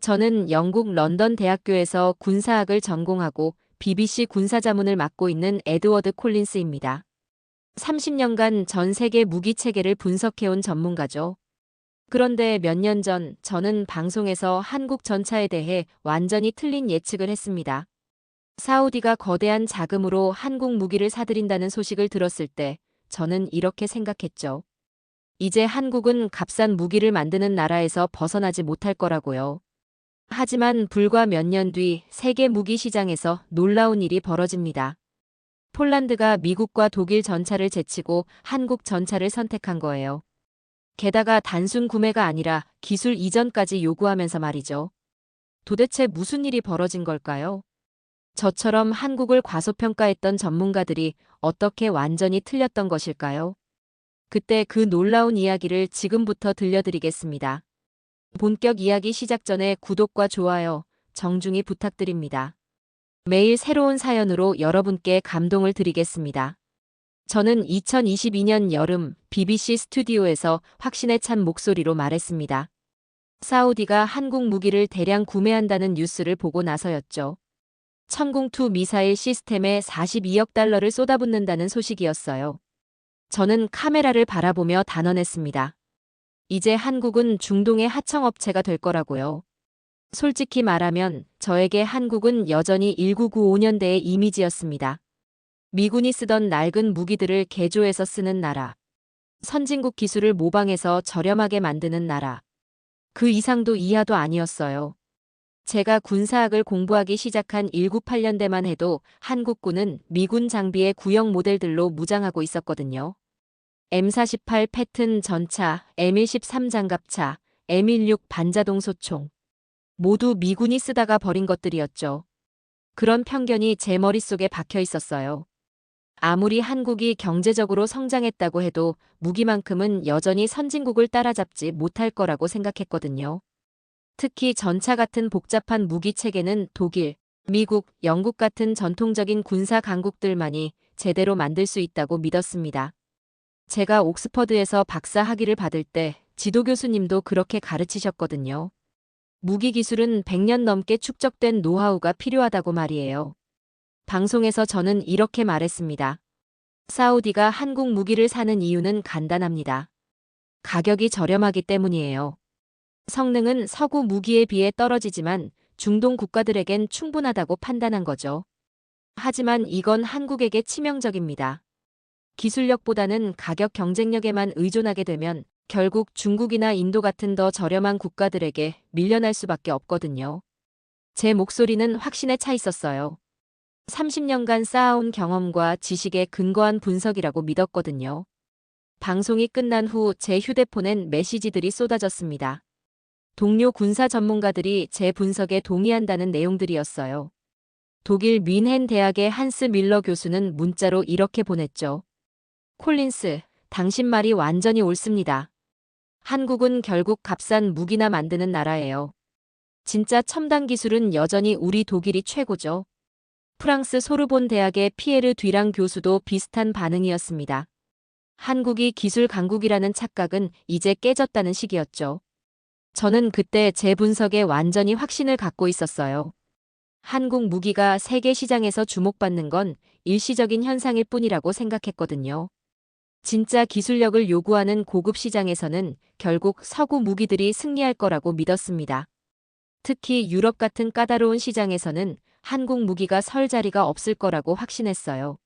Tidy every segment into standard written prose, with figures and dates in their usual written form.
저는 영국 런던 대학교에서 군사학을 전공하고 BBC 군사자문을 맡고 있는 에드워드 콜린스입니다. 30년간 전 세계 무기 체계를 분석해온 전문가죠. 그런데 몇 년 전 저는 방송에서 한국 전차에 대해 완전히 틀린 예측을 했습니다. 사우디가 거대한 자금으로 한국 무기를 사들인다는 소식을 들었을 때 저는 이렇게 생각했죠. 이제 한국은 값싼 무기를 만드는 나라에서 벗어나지 못할 거라고요. 하지만 불과 몇 년 뒤 세계 무기 시장에서 놀라운 일이 벌어집니다. 폴란드가 미국과 독일 전차를 제치고 한국 전차를 선택한 거예요. 게다가 단순 구매가 아니라 기술 이전까지 요구하면서 말이죠. 도대체 무슨 일이 벌어진 걸까요? 저처럼 한국을 과소평가했던 전문가들이 어떻게 완전히 틀렸던 것일까요? 그때 그 놀라운 이야기를 지금부터 들려드리겠습니다. 본격 이야기 시작 전에 구독과 좋아요, 정중히 부탁드립니다. 매일 새로운 사연으로 여러분께 감동을 드리겠습니다. 저는 2022년 여름 BBC 스튜디오에서 확신에 찬 목소리로 말했습니다. 사우디가 한국 무기를 대량 구매한다는 뉴스를 보고 나서였죠. 천궁2 미사일 시스템에 42억 달러를 쏟아붓는다는 소식이었어요. 저는 카메라를 바라보며 단언했습니다. 이제 한국은 중동의 하청업체가 될 거라고요. 솔직히 말하면 저에게 한국은 여전히 1995년대의 이미지였습니다. 미군이 쓰던 낡은 무기들을 개조해서 쓰는 나라. 선진국 기술을 모방해서 저렴하게 만드는 나라. 그 이상도 이하도 아니었어요. 제가 군사학을 공부하기 시작한 1998년대만 해도 한국군은 미군 장비의 구형 모델들로 무장하고 있었거든요. M48 패튼 전차, M113 장갑차, M16 반자동 소총. 모두 미군이 쓰다가 버린 것들이었죠. 그런 편견이 제 머릿속에 박혀 있었어요. 아무리 한국이 경제적으로 성장했다고 해도 무기만큼은 여전히 선진국을 따라잡지 못할 거라고 생각했거든요. 특히 전차 같은 복잡한 무기 체계는 독일, 미국, 영국 같은 전통적인 군사 강국들만이 제대로 만들 수 있다고 믿었습니다. 제가 옥스퍼드에서 박사 학위를 받을 때 지도 교수님도 그렇게 가르치셨거든요. 무기 기술은 100년 넘게 축적된 노하우가 필요하다고 말이에요. 방송에서 저는 이렇게 말했습니다. 사우디가 한국 무기를 사는 이유는 간단합니다. 가격이 저렴하기 때문이에요. 성능은 서구 무기에 비해 떨어지지만 중동 국가들에겐 충분하다고 판단한 거죠. 하지만 이건 한국에게 치명적입니다. 기술력보다는 가격 경쟁력에만 의존하게 되면 결국 중국이나 인도 같은 더 저렴한 국가들에게 밀려날 수밖에 없거든요. 제 목소리는 확신에 차 있었어요. 30년간 쌓아온 경험과 지식에 근거한 분석이라고 믿었거든요. 방송이 끝난 후 제 휴대폰엔 메시지들이 쏟아졌습니다. 동료 군사 전문가들이 제 분석에 동의한다는 내용들이었어요. 독일 뮌헨 대학의 한스 밀러 교수는 문자로 이렇게 보냈죠. 콜린스, 당신 말이 완전히 옳습니다. 한국은 결국 값싼 무기나 만드는 나라예요. 진짜 첨단 기술은 여전히 우리 독일이 최고죠. 프랑스 소르본 대학의 피에르 뒤랑 교수도 비슷한 반응이었습니다. 한국이 기술 강국이라는 착각은 이제 깨졌다는 시기였죠. 저는 그때 제 분석에 완전히 확신을 갖고 있었어요. 한국 무기가 세계 시장에서 주목받는 건 일시적인 현상일 뿐이라고 생각했거든요. 진짜 기술력을 요구하는 고급 시장에서는 결국 서구 무기들이 승리할 거라고 믿었습니다. 특히 유럽 같은 까다로운 시장에서는 한국 무기가 설 자리가 없을 거라고 확신했어요.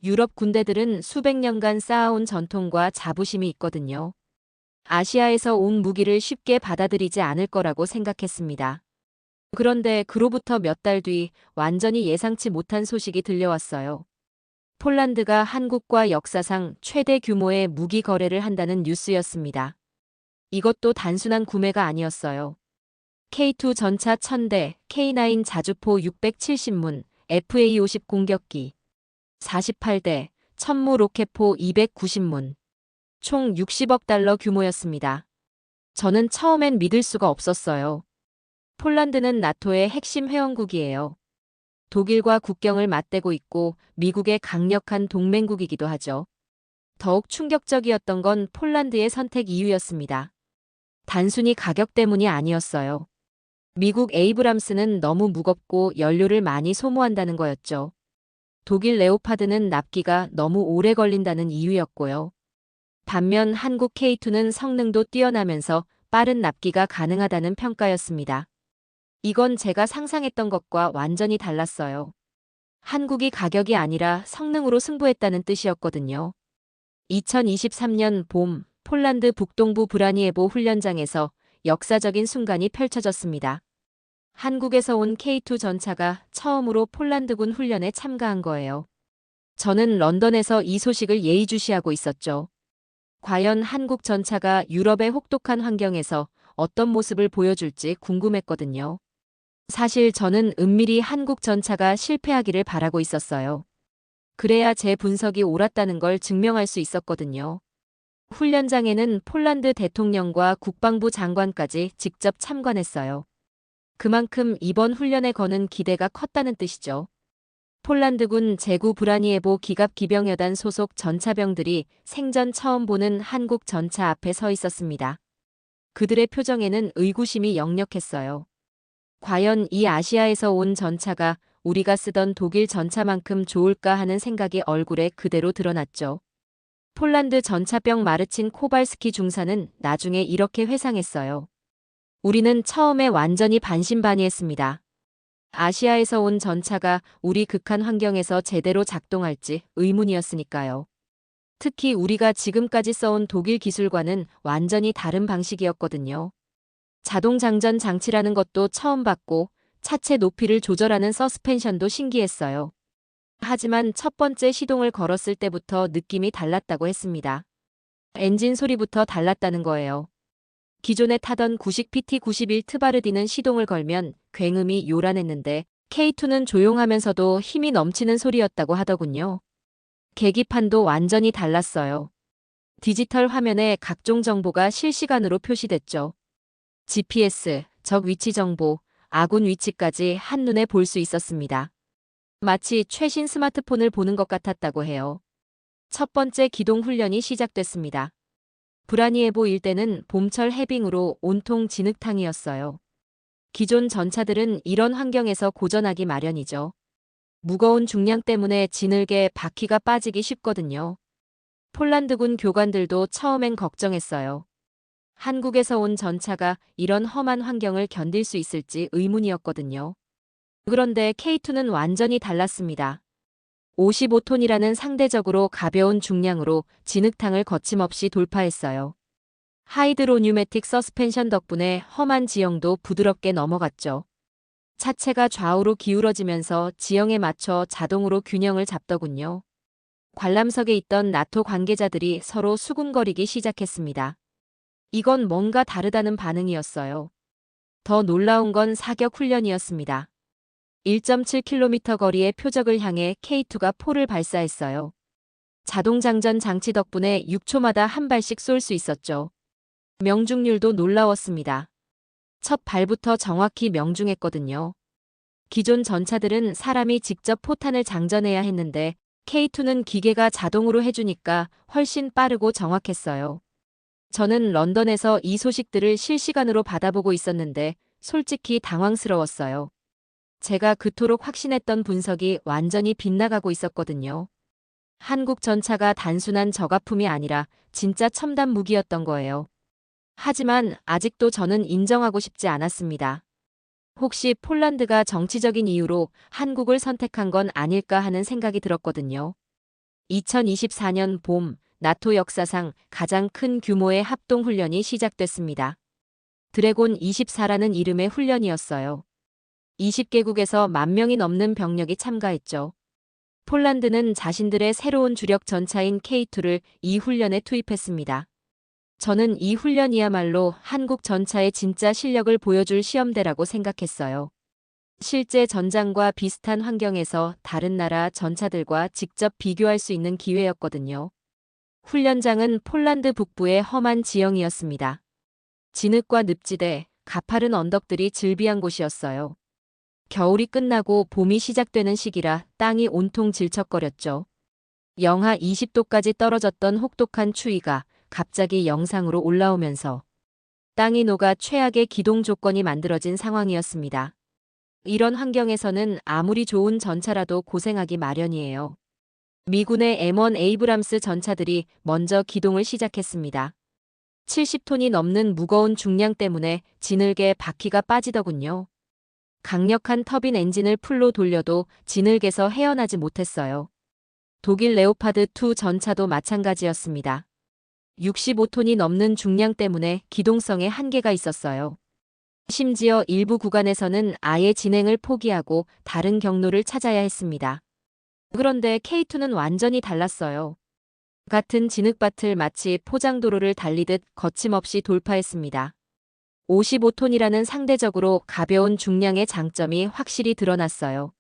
유럽 군대들은 수백 년간 쌓아온 전통과 자부심이 있거든요. 아시아에서 온 무기를 쉽게 받아들이지 않을 거라고 생각했습니다. 그런데 그로부터 몇 달 뒤 완전히 예상치 못한 소식이 들려왔어요. 폴란드가 한국과 역사상 최대 규모의 무기 거래를 한다는 뉴스였습니다. 이것도 단순한 구매가 아니었어요. K2 전차 1000대, K9 자주포 670문, FA50 공격기, 48대, 천무 로켓포 290문. 총 60억 달러 규모였습니다. 저는 처음엔 믿을 수가 없었어요. 폴란드는 나토의 핵심 회원국이에요. 독일과 국경을 맞대고 있고 미국의 강력한 동맹국이기도 하죠. 더욱 충격적이었던 건 폴란드의 선택 이유였습니다. 단순히 가격 때문이 아니었어요. 미국 에이브람스는 너무 무겁고 연료를 많이 소모한다는 거였죠. 독일 레오파드는 납기가 너무 오래 걸린다는 이유였고요. 반면 한국 K2는 성능도 뛰어나면서 빠른 납기가 가능하다는 평가였습니다. 이건 제가 상상했던 것과 완전히 달랐어요. 한국이 가격이 아니라 성능으로 승부했다는 뜻이었거든요. 2023년 봄, 폴란드 북동부 브라니에보 훈련장에서 역사적인 순간이 펼쳐졌습니다. 한국에서 온 K2 전차가 처음으로 폴란드군 훈련에 참가한 거예요. 저는 런던에서 이 소식을 예의주시하고 있었죠. 과연 한국 전차가 유럽의 혹독한 환경에서 어떤 모습을 보여줄지 궁금했거든요. 사실 저는 은밀히 한국 전차가 실패하기를 바라고 있었어요. 그래야 제 분석이 옳았다는 걸 증명할 수 있었거든요. 훈련장에는 폴란드 대통령과 국방부 장관까지 직접 참관했어요. 그만큼 이번 훈련에 거는 기대가 컸다는 뜻이죠. 폴란드군 제구 브라니에보 기갑기병여단 소속 전차병들이 생전 처음 보는 한국 전차 앞에 서 있었습니다. 그들의 표정에는 의구심이 역력했어요. 과연 이 아시아에서 온 전차가 우리가 쓰던 독일 전차만큼 좋을까 하는 생각이 얼굴에 그대로 드러났죠. 폴란드 전차병 마르친 코발스키 중사는 나중에 이렇게 회상했어요. 우리는 처음에 완전히 반신반의했습니다. 아시아에서 온 전차가 우리 극한 환경에서 제대로 작동할지 의문이었으니까요. 특히 우리가 지금까지 써온 독일 기술과는 완전히 다른 방식이었거든요. 자동 장전 장치라는 것도 처음 봤고 차체 높이를 조절하는 서스펜션도 신기했어요. 하지만 첫 번째 시동을 걸었을 때부터 느낌이 달랐다고 했습니다. 엔진 소리부터 달랐다는 거예요. 기존에 타던 구식 PT-91 트바르디는 시동을 걸면 굉음이 요란했는데 K2는 조용하면서도 힘이 넘치는 소리였다고 하더군요. 계기판도 완전히 달랐어요. 디지털 화면에 각종 정보가 실시간으로 표시됐죠. GPS, 적 위치 정보, 아군 위치까지 한눈에 볼 수 있었습니다. 마치 최신 스마트폰을 보는 것 같았다고 해요. 첫 번째 기동 훈련이 시작됐습니다. 브라니에보 일대는 봄철 해빙으로 온통 진흙탕이었어요. 기존 전차들은 이런 환경에서 고전하기 마련이죠. 무거운 중량 때문에 진흙에 바퀴가 빠지기 쉽거든요. 폴란드군 교관들도 처음엔 걱정했어요. 한국에서 온 전차가 이런 험한 환경을 견딜 수 있을지 의문이었거든요. 그런데 K2는 완전히 달랐습니다. 55톤이라는 상대적으로 가벼운 중량으로 진흙탕을 거침없이 돌파했어요. 하이드로뉴매틱 서스펜션 덕분에 험한 지형도 부드럽게 넘어갔죠. 차체가 좌우로 기울어지면서 지형에 맞춰 자동으로 균형을 잡더군요. 관람석에 있던 나토 관계자들이 서로 수군거리기 시작했습니다. 이건 뭔가 다르다는 반응이었어요. 더 놀라운 건 사격 훈련이었습니다. 1.7km 거리의 표적을 향해 K2가 포를 발사했어요. 자동 장전 장치 덕분에 6초마다 한 발씩 쏠 수 있었죠. 명중률도 놀라웠습니다. 첫 발부터 정확히 명중했거든요. 기존 전차들은 사람이 직접 포탄을 장전해야 했는데 K2는 기계가 자동으로 해주니까 훨씬 빠르고 정확했어요. 저는 런던에서 이 소식들을 실시간으로 받아보고 있었는데 솔직히 당황스러웠어요. 제가 그토록 확신했던 분석이 완전히 빗나가고 있었거든요. 한국 전차가 단순한 저가품이 아니라 진짜 첨단 무기였던 거예요. 하지만 아직도 저는 인정하고 싶지 않았습니다. 혹시 폴란드가 정치적인 이유로 한국을 선택한 건 아닐까 하는 생각이 들었거든요. 2024년 봄, 나토 역사상 가장 큰 규모의 합동훈련이 시작됐습니다. 드래곤 24라는 이름의 훈련이었어요. 20개국에서 10,000명이 넘는 병력이 참가했죠. 폴란드는 자신들의 새로운 주력 전차인 K2를 이 훈련에 투입했습니다. 저는 이 훈련이야말로 한국 전차의 진짜 실력을 보여줄 시험대라고 생각했어요. 실제 전장과 비슷한 환경에서 다른 나라 전차들과 직접 비교할 수 있는 기회였거든요. 훈련장은 폴란드 북부의 험한 지형이었습니다. 진흙과 늪지대, 가파른 언덕들이 즐비한 곳이었어요. 겨울이 끝나고 봄이 시작되는 시기라 땅이 온통 질척거렸죠. 영하 20도까지 떨어졌던 혹독한 추위가 갑자기 영상으로 올라오면서 땅이 녹아 최악의 기동 조건이 만들어진 상황이었습니다. 이런 환경에서는 아무리 좋은 전차라도 고생하기 마련이에요. 미군의 M1 에이브람스 전차들이 먼저 기동을 시작했습니다. 70톤이 넘는 무거운 중량 때문에 지늘개 바퀴가 빠지더군요. 강력한 터빈 엔진을 풀로 돌려도 지늘개서 헤어나지 못했어요. 독일 레오파드2 전차도 마찬가지였습니다. 65톤이 넘는 중량 때문에 기동성에 한계가 있었어요. 심지어 일부 구간에서는 아예 진행을 포기하고 다른 경로를 찾아야 했습니다. 그런데 K2는 완전히 달랐어요. 같은 진흙밭을 마치 포장도로를 달리듯 거침없이 돌파했습니다. 55톤이라는 상대적으로 가벼운 중량의 장점이 확실히 드러났어요.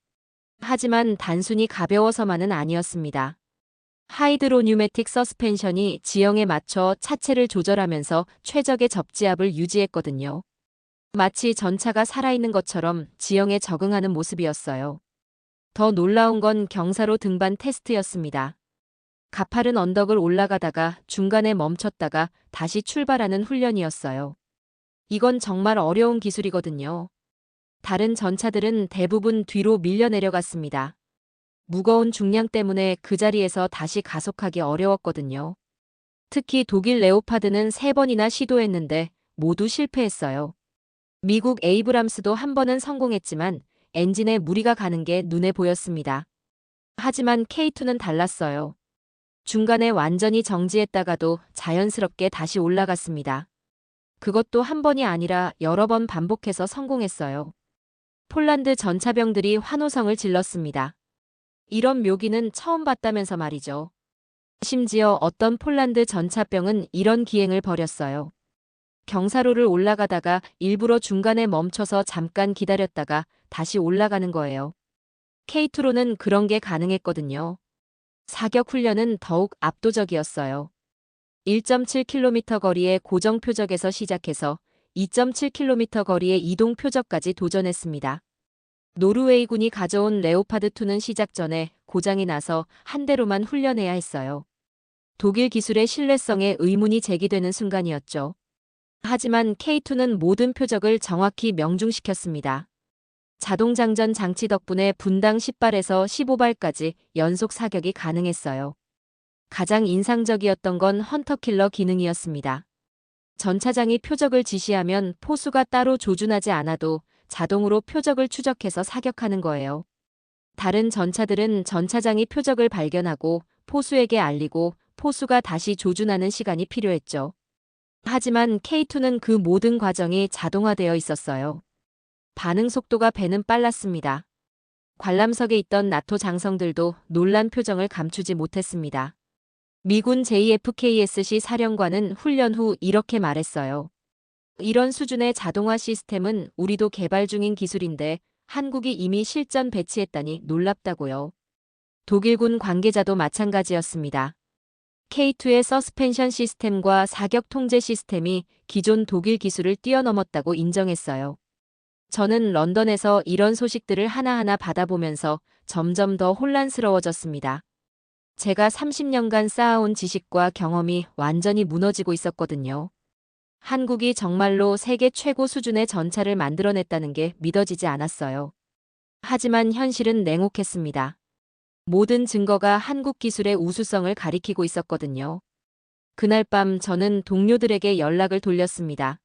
하지만 단순히 가벼워서만은 아니었습니다. 하이드로 뉴매틱 서스펜션이 지형에 맞춰 차체를 조절하면서 최적의 접지압을 유지했거든요. 마치 전차가 살아있는 것처럼 지형에 적응하는 모습이었어요. 더 놀라운 건 경사로 등반 테스트였습니다. 가파른 언덕을 올라가다가 중간에 멈췄다가 다시 출발하는 훈련이었어요. 이건 정말 어려운 기술이거든요. 다른 전차들은 대부분 뒤로 밀려 내려갔습니다. 무거운 중량 때문에 그 자리에서 다시 가속하기 어려웠거든요. 특히 독일 레오파드는 3번이나 시도했는데 모두 실패했어요. 미국 에이브람스도 한 번은 성공했지만 엔진에 무리가 가는 게 눈에 보였습니다. 하지만 K2는 달랐어요. 중간에 완전히 정지했다가도 자연스럽게 다시 올라갔습니다. 그것도 한 번이 아니라 여러 번 반복해서 성공했어요. 폴란드 전차병들이 환호성을 질렀습니다. 이런 묘기는 처음 봤다면서 말이죠. 심지어 어떤 폴란드 전차병은 이런 기행을 벌였어요. 경사로를 올라가다가 일부러 중간에 멈춰서 잠깐 기다렸다가 다시 올라가는 거예요. K2로는 그런 게 가능했거든요. 사격 훈련은 더욱 압도적이었어요. 1.7km 거리의 고정 표적에서 시작해서 2.7km 거리의 이동 표적까지 도전했습니다. 노르웨이군이 가져온 레오파드2는 시작 전에 고장이 나서 한 대로만 훈련해야 했어요. 독일 기술의 신뢰성에 의문이 제기되는 순간이었죠. 하지만 K2는 모든 표적을 정확히 명중시켰습니다. 자동장전 장치 덕분에 분당 10발에서 15발까지 연속 사격이 가능했어요. 가장 인상적이었던 건 헌터킬러 기능이었습니다. 전차장이 표적을 지시하면 포수가 따로 조준하지 않아도 자동으로 표적을 추적해서 사격하는 거예요. 다른 전차들은 전차장이 표적을 발견하고 포수에게 알리고 포수가 다시 조준하는 시간이 필요했죠. 하지만 K2는 그 모든 과정이 자동화되어 있었어요. 반응 속도가 배는 빨랐습니다. 관람석에 있던 나토 장성들도 놀란 표정을 감추지 못했습니다. 미군 JFKSC 사령관은 훈련 후 이렇게 말했어요. 이런 수준의 자동화 시스템은 우리도 개발 중인 기술인데 한국이 이미 실전 배치했다니 놀랍다고요. 독일군 관계자도 마찬가지였습니다. K2의 서스펜션 시스템과 사격 통제 시스템이 기존 독일 기술을 뛰어넘었다고 인정했어요. 저는 런던에서 이런 소식들을 하나하나 받아보면서 점점 더 혼란스러워졌습니다. 제가 30년간 쌓아온 지식과 경험이 완전히 무너지고 있었거든요. 한국이 정말로 세계 최고 수준의 전차를 만들어냈다는 게 믿어지지 않았어요. 하지만 현실은 냉혹했습니다. 모든 증거가 한국 기술의 우수성을 가리키고 있었거든요. 그날 밤 저는 동료들에게 연락을 돌렸습니다.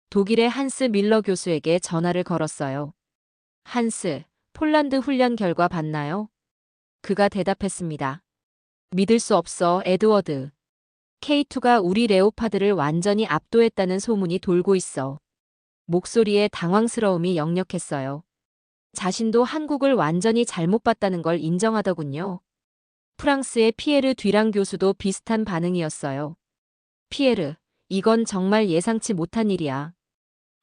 독일의 한스 밀러 교수에게 전화를 걸었어요. 한스, 폴란드 훈련 결과 봤나요? 그가 대답했습니다. 믿을 수 없어, 에드워드. K2가 우리 레오파드를 완전히 압도했다는 소문이 돌고 있어. 목소리에 당황스러움이 역력했어요. 자신도 한국을 완전히 잘못 봤다는 걸 인정하더군요. 프랑스의 피에르 듀랑 교수도 비슷한 반응이었어요. 피에르, 이건 정말 예상치 못한 일이야.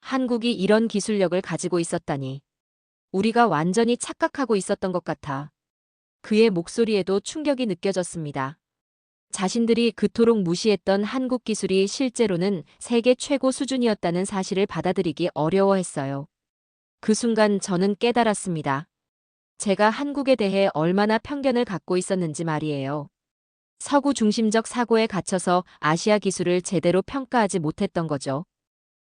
한국이 이런 기술력을 가지고 있었다니. 우리가 완전히 착각하고 있었던 것 같아. 그의 목소리에도 충격이 느껴졌습니다. 자신들이 그토록 무시했던 한국 기술이 실제로는 세계 최고 수준이었다는 사실을 받아들이기 어려워했어요. 그 순간 저는 깨달았습니다. 제가 한국에 대해 얼마나 편견을 갖고 있었는지 말이에요. 서구 중심적 사고에 갇혀서 아시아 기술을 제대로 평가하지 못했던 거죠.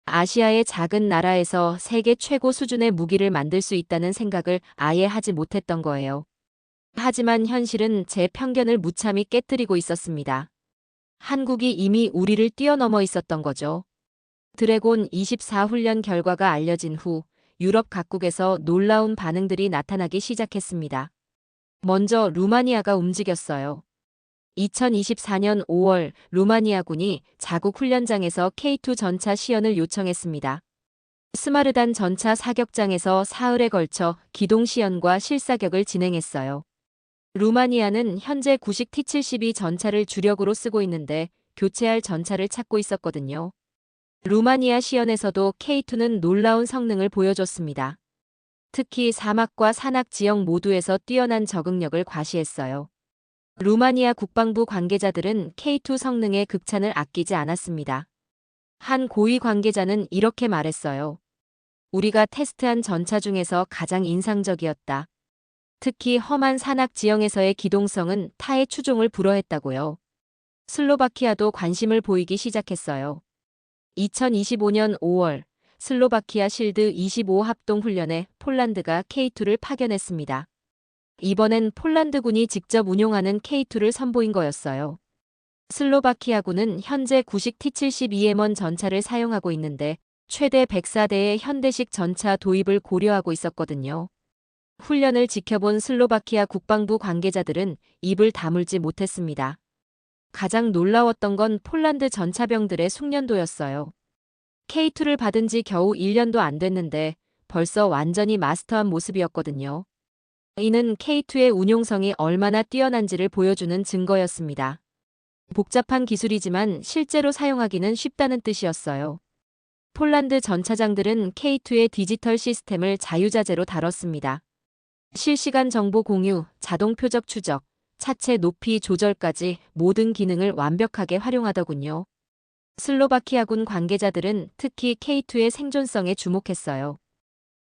아시아의 작은 나라에서 세계 최고 수준의 무기를 만들 수 있다는 생각을 아예 하지 못했던 거예요. 하지만 현실은 제 편견을 무참히 깨뜨리고 있었습니다. 한국이 이미 우리를 뛰어넘어 있었던 거죠. 드래곤 24 훈련 결과가 알려진 후 유럽 각국에서 놀라운 반응들이 나타나기 시작했습니다. 먼저 루마니아가 움직였어요. 2024년 5월 루마니아군이 자국 훈련장에서 K2 전차 시연을 요청했습니다. 스마르단 전차 사격장에서 사흘에 걸쳐 기동 시연과 실사격을 진행했어요. 루마니아는 현재 구식 T-72 전차를 주력으로 쓰고 있는데 교체할 전차를 찾고 있었거든요. 루마니아 시연에서도 K2는 놀라운 성능을 보여줬습니다. 특히 사막과 산악 지역 모두에서 뛰어난 적응력을 과시했어요. 루마니아 국방부 관계자들은 K2 성능의 극찬을 아끼지 않았습니다. 한 고위 관계자는 이렇게 말했어요. 우리가 테스트한 전차 중에서 가장 인상적이었다. 특히 험한 산악 지형에서의 기동성은 타의 추종을 불허했다고요. 슬로바키아도 관심을 보이기 시작했어요. 2025년 5월 슬로바키아 실드 25 합동 훈련에 폴란드가 K2를 파견했습니다. 이번엔 폴란드군이 직접 운용하는 K2를 선보인 거였어요. 슬로바키아군은 현재 구식 T-72M1 전차를 사용하고 있는데 최대 104대의 현대식 전차 도입을 고려하고 있었거든요. 훈련을 지켜본 슬로바키아 국방부 관계자들은 입을 다물지 못했습니다. 가장 놀라웠던 건 폴란드 전차병들의 숙련도였어요. K2를 받은 지 겨우 1년도 안 됐는데 벌써 완전히 마스터한 모습이었거든요. 이는 K2의 운용성이 얼마나 뛰어난지를 보여주는 증거였습니다. 복잡한 기술이지만 실제로 사용하기는 쉽다는 뜻이었어요. 폴란드 전차장들은 K2의 디지털 시스템을 자유자재로 다뤘습니다. 실시간 정보 공유, 자동 표적 추적, 차체 높이 조절까지 모든 기능을 완벽하게 활용하더군요. 슬로바키아군 관계자들은 특히 K2의 생존성에 주목했어요.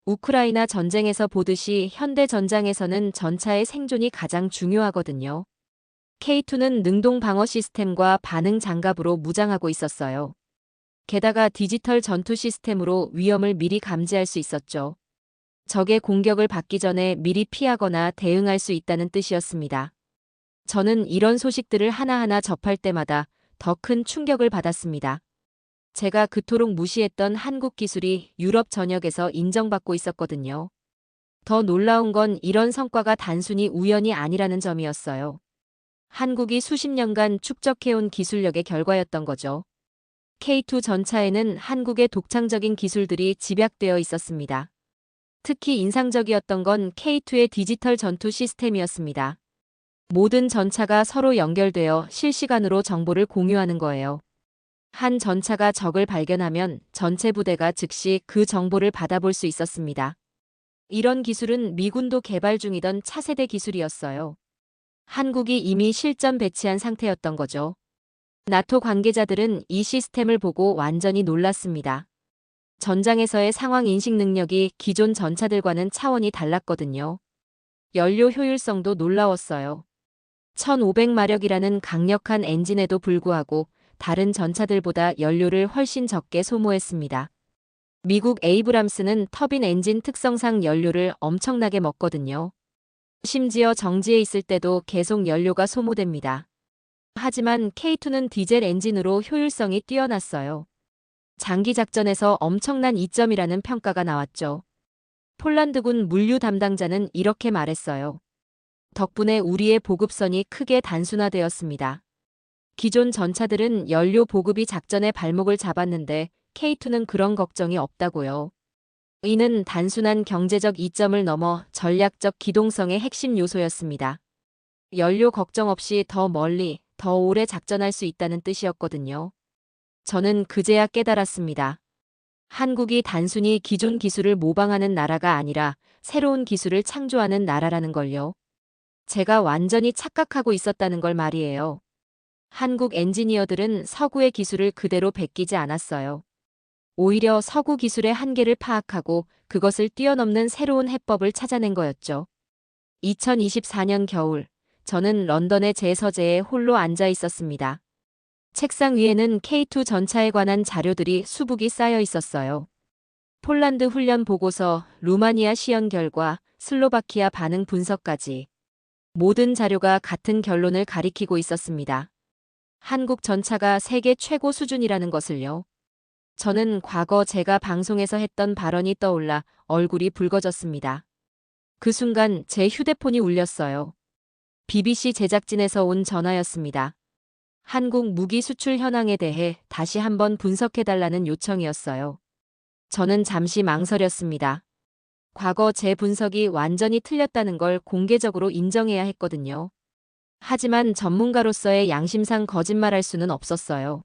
우크라이나 전쟁에서 보듯이 현대 전장에서는 전차의 생존이 가장 중요하거든요. K2는 능동 방어 시스템과 반응 장갑으로 무장하고 있었어요. 게다가 디지털 전투 시스템으로 위험을 미리 감지할 수 있었죠. 적의 공격을 받기 전에 미리 피하거나 대응할 수 있다는 뜻이었습니다. 저는 이런 소식들을 하나하나 접할 때마다 더 큰 충격을 받았습니다. 제가 그토록 무시했던 한국 기술이 유럽 전역에서 인정받고 있었거든요. 더 놀라운 건 이런 성과가 단순히 우연이 아니라는 점이었어요. 한국이 수십 년간 축적해온 기술력의 결과였던 거죠. K2 전차에는 한국의 독창적인 기술들이 집약되어 있었습니다. 특히 인상적이었던 건 K2의 디지털 전투 시스템이었습니다. 모든 전차가 서로 연결되어 실시간으로 정보를 공유하는 거예요. 한 전차가 적을 발견하면 전체 부대가 즉시 그 정보를 받아볼 수 있었습니다. 이런 기술은 미군도 개발 중이던 차세대 기술이었어요. 한국이 이미 실전 배치한 상태였던 거죠. 나토 관계자들은 이 시스템을 보고 완전히 놀랐습니다. 전장에서의 상황 인식 능력이 기존 전차들과는 차원이 달랐거든요. 연료 효율성도 놀라웠어요. 1500마력이라는 강력한 엔진에도 불구하고 다른 전차들보다 연료를 훨씬 적게 소모했습니다. 미국 에이브람스는 터빈 엔진 특성상 연료를 엄청나게 먹거든요. 심지어 정지해 있을 때도 계속 연료가 소모됩니다. 하지만 K2는 디젤 엔진으로 효율성이 뛰어났어요. 장기 작전에서 엄청난 이점이라는 평가가 나왔죠. 폴란드군 물류 담당자는 이렇게 말했어요. 덕분에 우리의 보급선이 크게 단순화되었습니다. 기존 전차들은 연료 보급이 작전의 발목을 잡았는데 K2는 그런 걱정이 없다고요. 이는 단순한 경제적 이점을 넘어 전략적 기동성의 핵심 요소였습니다. 연료 걱정 없이 더 멀리, 더 오래 작전할 수 있다는 뜻이었거든요. 저는 그제야 깨달았습니다. 한국이 단순히 기존 기술을 모방하는 나라가 아니라 새로운 기술을 창조하는 나라라는 걸요. 제가 완전히 착각하고 있었다는 걸 말이에요. 한국 엔지니어들은 서구의 기술을 그대로 베끼지 않았어요. 오히려 서구 기술의 한계를 파악하고 그것을 뛰어넘는 새로운 해법을 찾아낸 거였죠. 2024년 겨울, 저는 런던의 제 서재에 홀로 앉아 있었습니다. 책상 위에는 K2 전차에 관한 자료들이 수북이 쌓여 있었어요. 폴란드 훈련 보고서, 루마니아 시연 결과, 슬로바키아 반응 분석까지. 모든 자료가 같은 결론을 가리키고 있었습니다. 한국 전차가 세계 최고 수준이라는 것을요. 저는 과거 제가 방송에서 했던 발언이 떠올라 얼굴이 붉어졌습니다. 그 순간 제 휴대폰이 울렸어요. BBC 제작진에서 온 전화였습니다. 한국 무기 수출 현황에 대해 다시 한번 분석해달라는 요청이었어요. 저는 잠시 망설였습니다. 과거 제 분석이 완전히 틀렸다는 걸 공개적으로 인정해야 했거든요. 하지만 전문가로서의 양심상 거짓말할 수는 없었어요.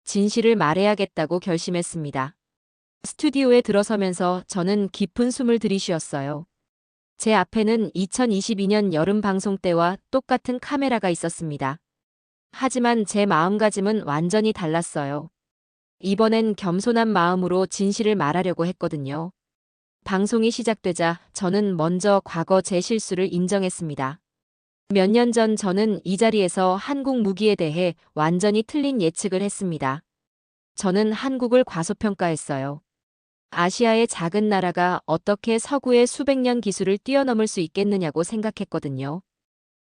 진실을 말해야겠다고 결심했습니다. 스튜디오에 들어서면서 저는 깊은 숨을 들이쉬었어요. 제 앞에는 2022년 여름 방송 때와 똑같은 카메라가 있었습니다. 하지만 제 마음가짐은 완전히 달랐어요. 이번엔 겸손한 마음으로 진실을 말하려고 했거든요. 방송이 시작되자 저는 먼저 과거 제 실수를 인정했습니다. 몇 년 전 저는 이 자리에서 한국 무기에 대해 완전히 틀린 예측을 했습니다. 저는 한국을 과소평가했어요. 아시아의 작은 나라가 어떻게 서구의 수백 년 기술을 뛰어넘을 수 있겠느냐고 생각했거든요.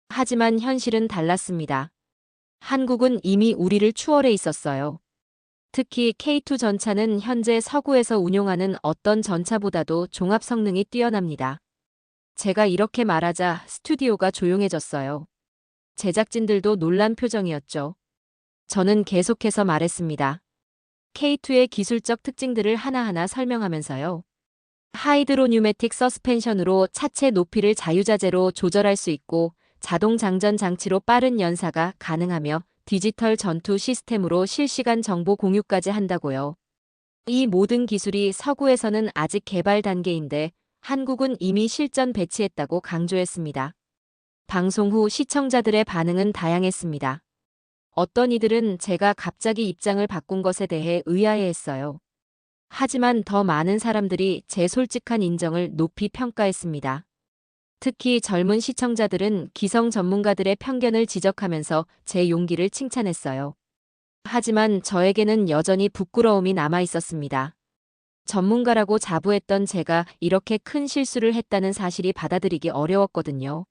하지만 현실은 달랐습니다. 한국은 이미 우리를 추월해 있었어요. 특히 K2 전차는 현재 서구에서 운용하는 어떤 전차보다도 종합 성능이 뛰어납니다. 제가 이렇게 말하자 스튜디오가 조용해졌어요. 제작진들도 놀란 표정이었죠. 저는 계속해서 말했습니다. K2의 기술적 특징들을 하나하나 설명하면서요. 하이드로뉴매틱 서스펜션으로 차체 높이를 자유자재로 조절할 수 있고 자동 장전 장치로 빠른 연사가 가능하며 디지털 전투 시스템으로 실시간 정보 공유까지 한다고요. 이 모든 기술이 서구에서는 아직 개발 단계인데 한국은 이미 실전 배치했다고 강조했습니다. 방송 후 시청자들의 반응은 다양했습니다. 어떤 이들은 제가 갑자기 입장을 바꾼 것에 대해 의아해했어요. 하지만 더 많은 사람들이 제 솔직한 인정을 높이 평가했습니다. 특히 젊은 시청자들은 기성 전문가들의 편견을 지적하면서 제 용기를 칭찬했어요. 하지만 저에게는 여전히 부끄러움이 남아 있었습니다. 전문가라고 자부했던 제가 이렇게 큰 실수를 했다는 사실이 받아들이기 어려웠거든요.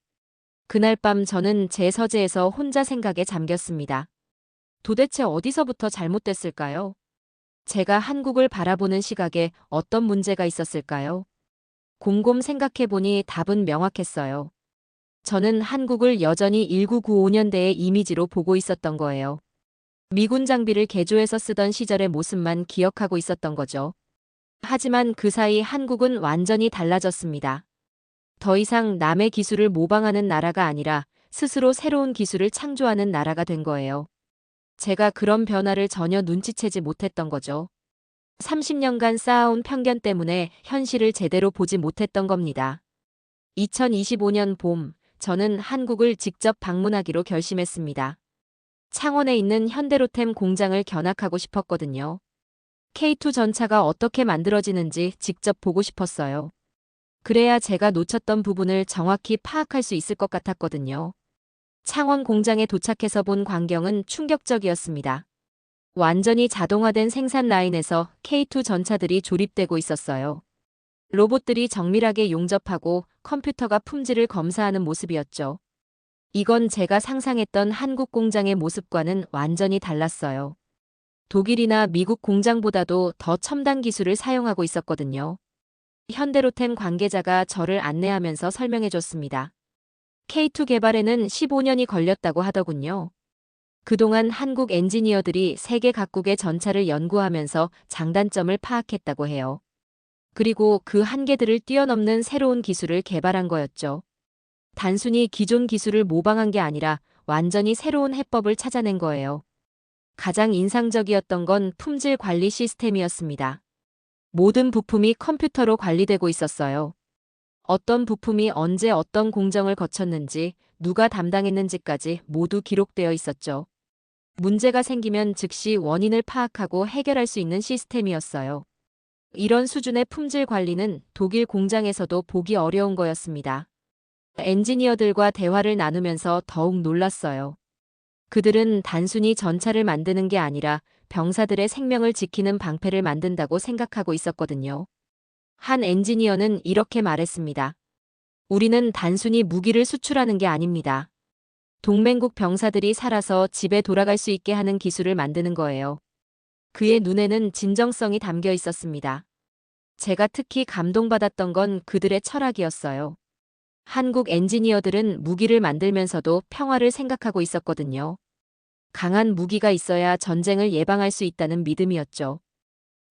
그날 밤 저는 제 서재에서 혼자 생각에 잠겼습니다. 도대체 어디서부터 잘못됐을까요? 제가 한국을 바라보는 시각에 어떤 문제가 있었을까요? 곰곰 생각해보니 답은 명확했어요. 저는 한국을 여전히 1995년대의 이미지로 보고 있었던 거예요. 미군 장비를 개조해서 쓰던 시절의 모습만 기억하고 있었던 거죠. 하지만 그 사이 한국은 완전히 달라졌습니다. 더 이상 남의 기술을 모방하는 나라가 아니라 스스로 새로운 기술을 창조하는 나라가 된 거예요. 제가 그런 변화를 전혀 눈치채지 못했던 거죠. 30년간 쌓아온 편견 때문에 현실을 제대로 보지 못했던 겁니다. 2025년 봄, 저는 한국을 직접 방문하기로 결심했습니다. 창원에 있는 현대로템 공장을 견학하고 싶었거든요. K2 전차가 어떻게 만들어지는지 직접 보고 싶었어요. 그래야 제가 놓쳤던 부분을 정확히 파악할 수 있을 것 같았거든요. 창원 공장에 도착해서 본 광경은 충격적이었습니다. 완전히 자동화된 생산 라인에서 K2 전차들이 조립되고 있었어요. 로봇들이 정밀하게 용접하고 컴퓨터가 품질을 검사하는 모습이었죠. 이건 제가 상상했던 한국 공장의 모습과는 완전히 달랐어요. 독일이나 미국 공장보다도 더 첨단 기술을 사용하고 있었거든요. 현대로템 관계자가 저를 안내하면서 설명해줬습니다. K2 개발에는 15년이 걸렸다고 하더군요. 그동안 한국 엔지니어들이 세계 각국의 전차를 연구하면서 장단점을 파악했다고 해요. 그리고 그 한계들을 뛰어넘는 새로운 기술을 개발한 거였죠. 단순히 기존 기술을 모방한 게 아니라 완전히 새로운 해법을 찾아낸 거예요. 가장 인상적이었던 건 품질 관리 시스템이었습니다. 모든 부품이 컴퓨터로 관리되고 있었어요. 어떤 부품이 언제 어떤 공정을 거쳤는지, 누가 담당했는지까지 모두 기록되어 있었죠. 문제가 생기면 즉시 원인을 파악하고 해결할 수 있는 시스템이었어요. 이런 수준의 품질 관리는 독일 공장에서도 보기 어려운 거였습니다. 엔지니어들과 대화를 나누면서 더욱 놀랐어요. 그들은 단순히 전차를 만드는 게 아니라 병사들의 생명을 지키는 방패를 만든다고 생각하고 있었거든요. 한 엔지니어는 이렇게 말했습니다. 우리는 단순히 무기를 수출하는 게 아닙니다. 동맹국 병사들이 살아서 집에 돌아갈 수 있게 하는 기술을 만드는 거예요. 그의 눈에는 진정성이 담겨 있었습니다. 제가 특히 감동받았던 건 그들의 철학이었어요. 한국 엔지니어들은 무기를 만들면서도 평화를 생각하고 있었거든요. 강한 무기가 있어야 전쟁을 예방할 수 있다는 믿음이었죠.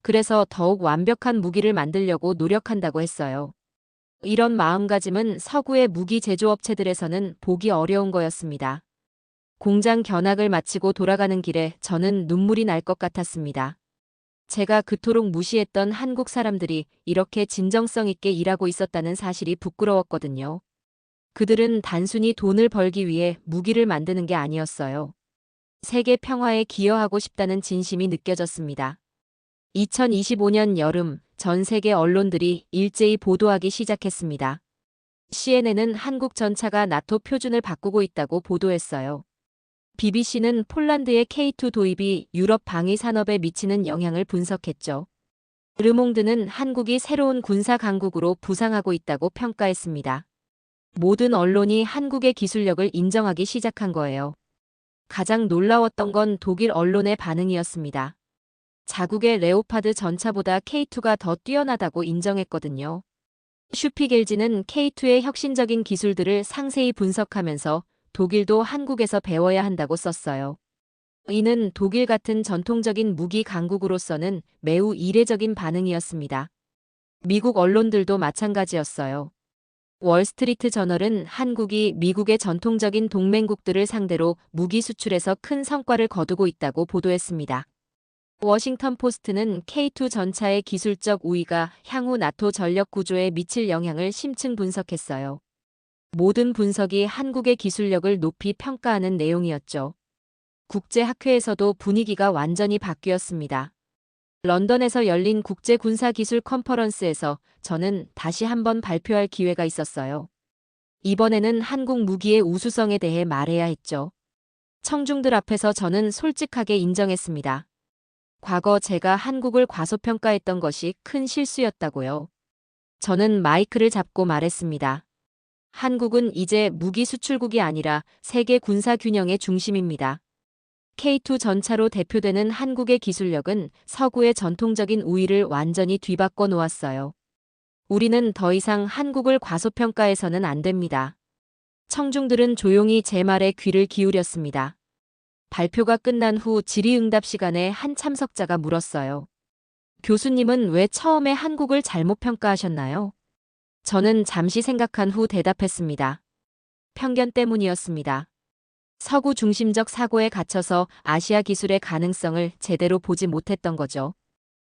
그래서 더욱 완벽한 무기를 만들려고 노력한다고 했어요. 이런 마음가짐은 서구의 무기 제조업체들에서는 보기 어려운 거였습니다. 공장 견학을 마치고 돌아가는 길에 저는 눈물이 날 것 같았습니다. 제가 그토록 무시했던 한국 사람들이 이렇게 진정성 있게 일하고 있었다는 사실이 부끄러웠거든요. 그들은 단순히 돈을 벌기 위해 무기를 만드는 게 아니었어요. 세계 평화에 기여하고 싶다는 진심이 느껴졌습니다. 2025년 여름, 전 세계 언론들이 일제히 보도하기 시작했습니다. CNN은 한국 전차가 나토 표준을 바꾸고 있다고 보도했어요. BBC는 폴란드의 K2 도입이 유럽 방위 산업에 미치는 영향을 분석했죠. 르몽드는 한국이 새로운 군사 강국으로 부상하고 있다고 평가했습니다. 모든 언론이 한국의 기술력을 인정하기 시작한 거예요. 가장 놀라웠던 건 독일 언론의 반응이었습니다. 자국의 레오파드 전차보다 K2가 더 뛰어나다고 인정했거든요. 슈피겔지는 K2의 혁신적인 기술들을 상세히 분석하면서 독일도 한국에서 배워야 한다고 썼어요. 이는 독일 같은 전통적인 무기 강국으로서는 매우 이례적인 반응이었습니다. 미국 언론들도 마찬가지였어요. 월스트리트 저널은 한국이 미국의 전통적인 동맹국들을 상대로 무기 수출에서 큰 성과를 거두고 있다고 보도했습니다. 워싱턴 포스트는 K2 전차의 기술적 우위가 향후 나토 전력 구조에 미칠 영향을 심층 분석했어요. 모든 분석이 한국의 기술력을 높이 평가하는 내용이었죠. 국제학회에서도 분위기가 완전히 바뀌었습니다. 런던에서 열린 국제군사기술 컨퍼런스에서 저는 다시 한번 발표할 기회가 있었어요. 이번에는 한국 무기의 우수성에 대해 말해야 했죠. 청중들 앞에서 저는 솔직하게 인정했습니다. 과거 제가 한국을 과소평가했던 것이 큰 실수였다고요. 저는 마이크를 잡고 말했습니다. 한국은 이제 무기 수출국이 아니라 세계 군사 균형의 중심입니다. K2 전차로 대표되는 한국의 기술력은 서구의 전통적인 우위를 완전히 뒤바꿔 놓았어요. 우리는 더 이상 한국을 과소평가해서는 안 됩니다. 청중들은 조용히 제 말에 귀를 기울였습니다. 발표가 끝난 후 질의응답 시간에 한 참석자가 물었어요. 교수님은 왜 처음에 한국을 잘못 평가하셨나요? 저는 잠시 생각한 후 대답했습니다. 편견 때문이었습니다. 서구 중심적 사고에 갇혀서 아시아 기술의 가능성을 제대로 보지 못했던 거죠.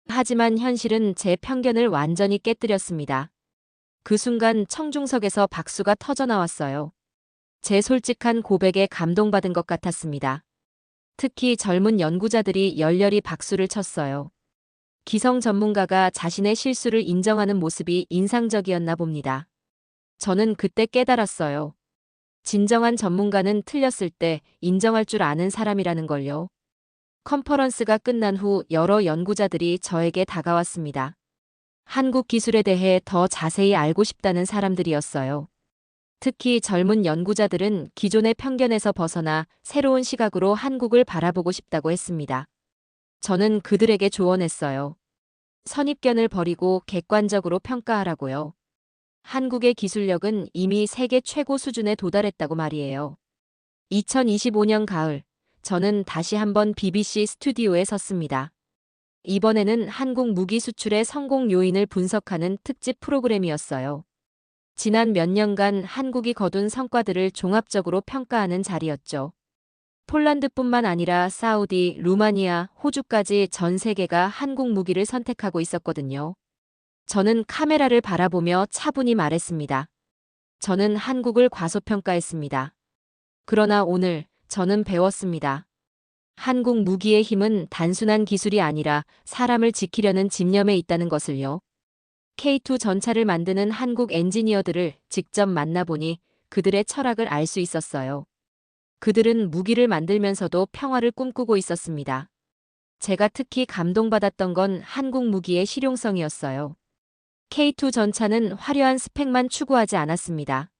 하지만 현실은 제 편견을 완전히 깨뜨렸습니다. 그 순간 청중석에서 박수가 터져 나왔어요. 제 솔직한 고백에 감동받은 것 같았습니다. 특히 젊은 연구자들이 열렬히 박수를 쳤어요. 기성 전문가가 자신의 실수를 인정하는 모습이 인상적이었나 봅니다. 저는 그때 깨달았어요. 진정한 전문가는 틀렸을 때 인정할 줄 아는 사람이라는 걸요. 컨퍼런스가 끝난 후 여러 연구자들이 저에게 다가왔습니다. 한국 기술에 대해 더 자세히 알고 싶다는 사람들이었어요. 특히 젊은 연구자들은 기존의 편견에서 벗어나 새로운 시각으로 한국을 바라보고 싶다고 했습니다. 저는 그들에게 조언했어요. 선입견을 버리고 객관적으로 평가하라고요. 한국의 기술력은 이미 세계 최고 수준에 도달했다고 말이에요. 2025년 가을, 저는 다시 한번 BBC 스튜디오에 섰습니다. 이번에는 한국 무기 수출의 성공 요인을 분석하는 특집 프로그램이었어요. 지난 몇 년간 한국이 거둔 성과들을 종합적으로 평가하는 자리였죠. 폴란드뿐만 아니라 사우디, 루마니아, 호주까지 전 세계가 한국 무기를 선택하고 있었거든요. 저는 카메라를 바라보며 차분히 말했습니다. 저는 한국을 과소평가했습니다. 그러나 오늘 저는 배웠습니다. 한국 무기의 힘은 단순한 기술이 아니라 사람을 지키려는 집념에 있다는 것을요. K2 전차를 만드는 한국 엔지니어들을 직접 만나보니 그들의 철학을 알 수 있었어요. 그들은 무기를 만들면서도 평화를 꿈꾸고 있었습니다. 제가 특히 감동받았던 건 한국 무기의 실용성이었어요. K2 전차는 화려한 스펙만 추구하지 않았습니다.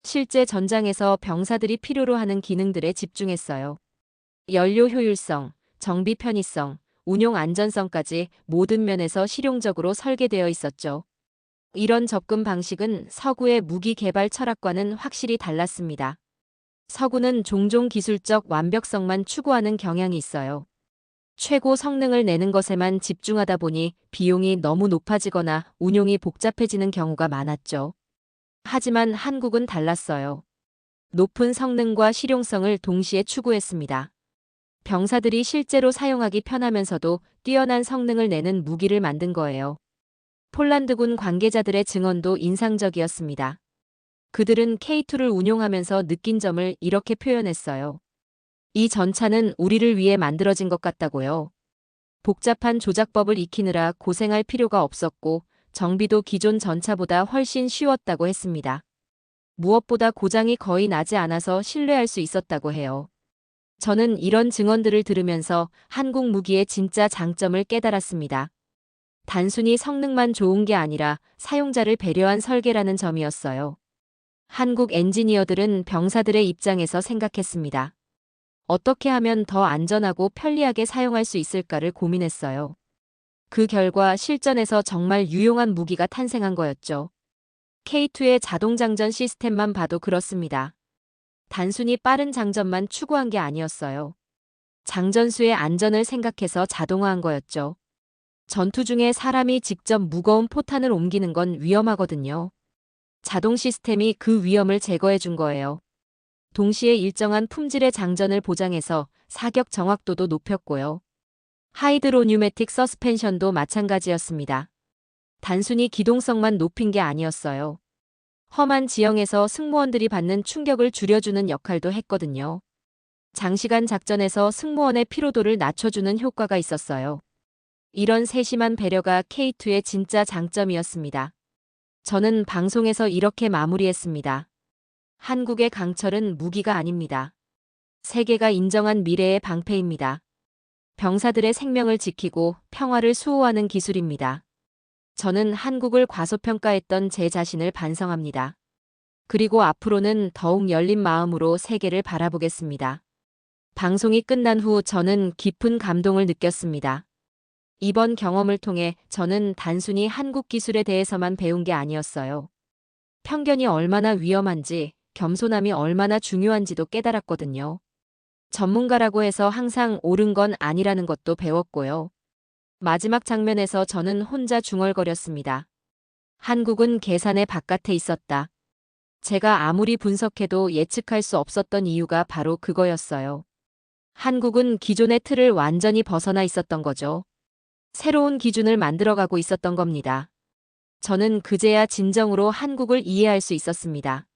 실제 전장에서 병사들이 필요로 하는 기능들에 집중했어요. 연료 효율성, 정비 편의성, 운용 안전성까지 모든 면에서 실용적으로 설계되어 있었죠. 이런 접근 방식은 서구의 무기 개발 철학과는 확실히 달랐습니다. 서구는 종종 기술적 완벽성만 추구하는 경향이 있어요. 최고 성능을 내는 것에만 집중하다 보니 비용이 너무 높아지거나 운용이 복잡해지는 경우가 많았죠. 하지만 한국은 달랐어요. 높은 성능과 실용성을 동시에 추구했습니다. 병사들이 실제로 사용하기 편하면서도 뛰어난 성능을 내는 무기를 만든 거예요. 폴란드군 관계자들의 증언도 인상적이었습니다. 그들은 K2를 운용하면서 느낀 점을 이렇게 표현했어요. 이 전차는 우리를 위해 만들어진 것 같다고요. 복잡한 조작법을 익히느라 고생할 필요가 없었고 정비도 기존 전차보다 훨씬 쉬웠다고 했습니다. 무엇보다 고장이 거의 나지 않아서 신뢰할 수 있었다고 해요. 저는 이런 증언들을 들으면서 한국 무기의 진짜 장점을 깨달았습니다. 단순히 성능만 좋은 게 아니라 사용자를 배려한 설계라는 점이었어요. 한국 엔지니어들은 병사들의 입장에서 생각했습니다. 어떻게 하면 더 안전하고 편리하게 사용할 수 있을까를 고민했어요. 그 결과 실전에서 정말 유용한 무기가 탄생한 거였죠. K2의 자동장전 시스템만 봐도 그렇습니다. 단순히 빠른 장전만 추구한 게 아니었어요. 장전수의 안전을 생각해서 자동화한 거였죠. 전투 중에 사람이 직접 무거운 포탄을 옮기는 건 위험하거든요. 자동 시스템이 그 위험을 제거해 준 거예요. 동시에 일정한 품질의 장전을 보장해서 사격 정확도도 높였고요. 하이드로뉴매틱 서스펜션도 마찬가지였습니다. 단순히 기동성만 높인 게 아니었어요. 험한 지형에서 승무원들이 받는 충격을 줄여주는 역할도 했거든요. 장시간 작전에서 승무원의 피로도를 낮춰주는 효과가 있었어요. 이런 세심한 배려가 K2의 진짜 장점이었습니다. 저는 방송에서 이렇게 마무리했습니다. 한국의 강철은 무기가 아닙니다. 세계가 인정한 미래의 방패입니다. 병사들의 생명을 지키고 평화를 수호하는 기술입니다. 저는 한국을 과소평가했던 제 자신을 반성합니다. 그리고 앞으로는 더욱 열린 마음으로 세계를 바라보겠습니다. 방송이 끝난 후 저는 깊은 감동을 느꼈습니다. 이번 경험을 통해 저는 단순히 한국 기술에 대해서만 배운 게 아니었어요. 편견이 얼마나 위험한지, 겸손함이 얼마나 중요한지도 깨달았거든요. 전문가라고 해서 항상 옳은 건 아니라는 것도 배웠고요. 마지막 장면에서 저는 혼자 중얼거렸습니다. 한국은 계산의 바깥에 있었다. 제가 아무리 분석해도 예측할 수 없었던 이유가 바로 그거였어요. 한국은 기존의 틀을 완전히 벗어나 있었던 거죠. 새로운 기준을 만들어가고 있었던 겁니다. 저는 그제야 진정으로 한국을 이해할 수 있었습니다.